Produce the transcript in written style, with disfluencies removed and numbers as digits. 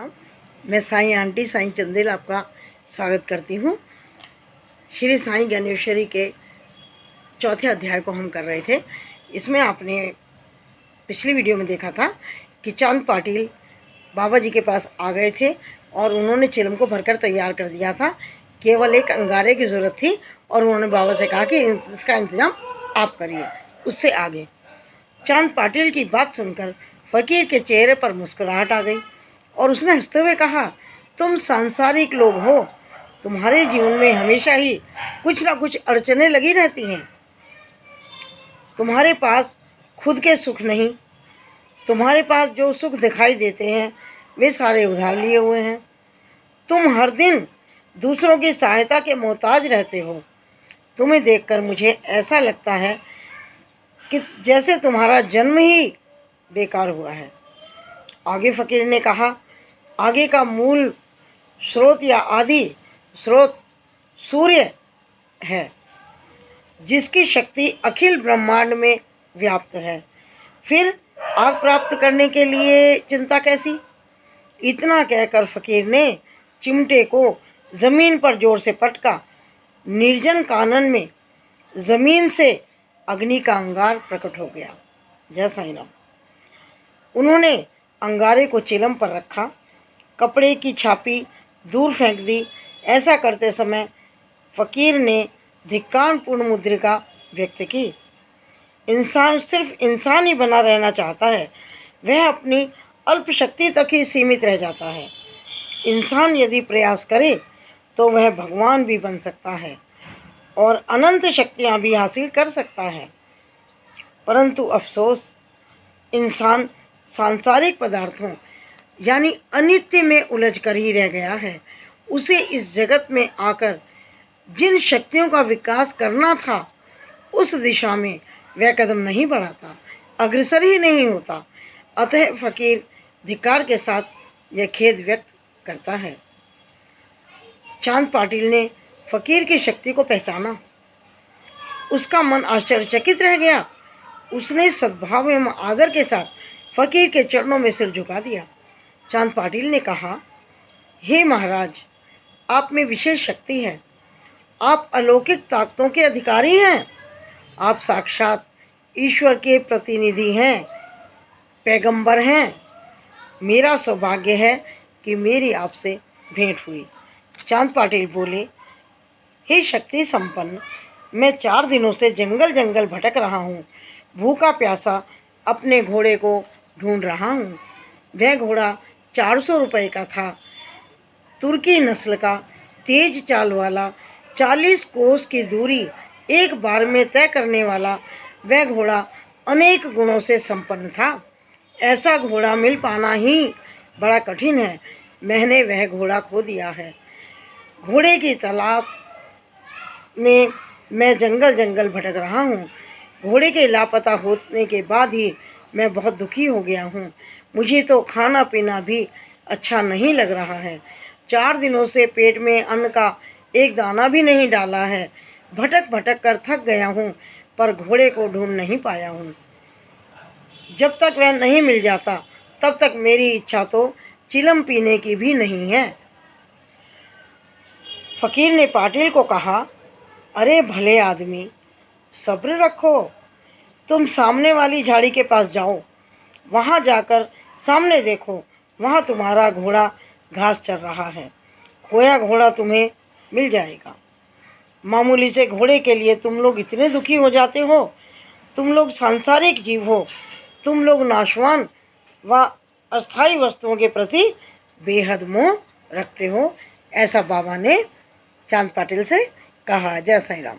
राम। मैं साईं आंटी साईं चंदेल आपका स्वागत करती हूँ। श्री साईं ज्ञानेश्वरी के चौथे अध्याय को हम कर रहे थे। इसमें आपने पिछली वीडियो में देखा था कि चांद पाटिल बाबा जी के पास आ गए थे और उन्होंने चिलम को भरकर तैयार कर दिया था। केवल एक अंगारे की ज़रूरत थी और उन्होंने बाबा से कहा कि इसका इंतज़ाम आप करिए। उससे आगे चांद पाटिल की बात सुनकर फ़कीर के चेहरे पर मुस्कुराहट आ गई और उसने हंसते हुए कहा, तुम सांसारिक लोग हो, तुम्हारे जीवन में हमेशा ही कुछ ना कुछ अड़चनें लगी रहती हैं। तुम्हारे पास खुद के सुख नहीं, तुम्हारे पास जो सुख दिखाई देते हैं वे सारे उधार लिए हुए हैं। तुम हर दिन दूसरों की सहायता के मोहताज रहते हो। तुम्हें देखकर मुझे ऐसा लगता है कि जैसे तुम्हारा जन्म ही बेकार हुआ है। आगे फ़कीर ने कहा, आगे का मूल स्रोत या आदि स्रोत सूर्य है, जिसकी शक्ति अखिल ब्रह्मांड में व्याप्त है। फिर आग प्राप्त करने के लिए चिंता कैसी? इतना कहकर फ़कीर ने चिमटे को ज़मीन पर जोर से पटका। निर्जन कानन में ज़मीन से अग्नि का अंगार प्रकट हो गया। जय साईं राम। उन्होंने अंगारे को चिलम पर रखा, कपड़े की छापी दूर फेंक दी। ऐसा करते समय फ़कीर ने धिक्कारपूर्ण मुद्रिका व्यक्त की। इंसान सिर्फ इंसान ही बना रहना चाहता है, वह अपनी अल्प शक्ति तक ही सीमित रह जाता है। इंसान यदि प्रयास करे तो वह भगवान भी बन सकता है और अनंत शक्तियाँ भी हासिल कर सकता है। परंतु अफसोस, इंसान सांसारिक पदार्थों यानी अनित्य में उलझ कर ही रह गया है। उसे इस जगत में आकर जिन शक्तियों का विकास करना था उस दिशा में वह कदम नहीं बढ़ाता, अग्रसर ही नहीं होता। अतः फ़कीर धिक्कार के साथ यह खेद व्यक्त करता है। चांद पाटिल ने फ़कीर की शक्ति को पहचाना। उसका मन आश्चर्यचकित रह गया। उसने सद्भाव एवं आदर के साथ फ़कीर के चरणों में सिर झुका दिया। चांद पाटिल ने कहा, हे महाराज, आप में विशेष शक्ति है। आप अलौकिक ताकतों के अधिकारी हैं। आप साक्षात ईश्वर के प्रतिनिधि हैं, पैगंबर हैं। मेरा सौभाग्य है कि मेरी आपसे भेंट हुई। चांद पाटिल बोले, हे शक्ति संपन्न, मैं 4 दिनों से जंगल जंगल भटक रहा हूँ। भूखा प्यासा अपने घोड़े को ढूंढ रहा हूँ। वह घोड़ा 400 रुपये का था। तुर्की नस्ल का, तेज चाल वाला, 40 कोस की दूरी एक बार में तय करने वाला वह घोड़ा अनेक गुणों से संपन्न था। ऐसा घोड़ा मिल पाना ही बड़ा कठिन है। मैंने वह घोड़ा खो दिया है। घोड़े की तलाश में मैं जंगल जंगल भटक रहा हूँ। घोड़े के लापता होने के बाद ही मैं बहुत दुखी हो गया हूँ। मुझे तो खाना पीना भी अच्छा नहीं लग रहा है। 4 दिनों से पेट में अन्न का एक दाना भी नहीं डाला है। भटक भटक कर थक गया हूँ, पर घोड़े को ढूंढ नहीं पाया हूँ। जब तक वह नहीं मिल जाता तब तक मेरी इच्छा तो चिलम पीने की भी नहीं है। फ़कीर ने पाटिल को कहा, अरे भले आदमी, सब्र रखो। तुम सामने वाली झाड़ी के पास जाओ। वहाँ जाकर सामने देखो, वहाँ तुम्हारा घोड़ा घास चर रहा है। खोया घोड़ा तुम्हें मिल जाएगा। मामूली से घोड़े के लिए तुम लोग इतने दुखी हो जाते हो। तुम लोग सांसारिक जीव हो। तुम लोग नाशवान व अस्थायी वस्तुओं के प्रति बेहद मोह रखते हो। ऐसा बाबा ने चांद पाटिल से कहा। जय साईं राम।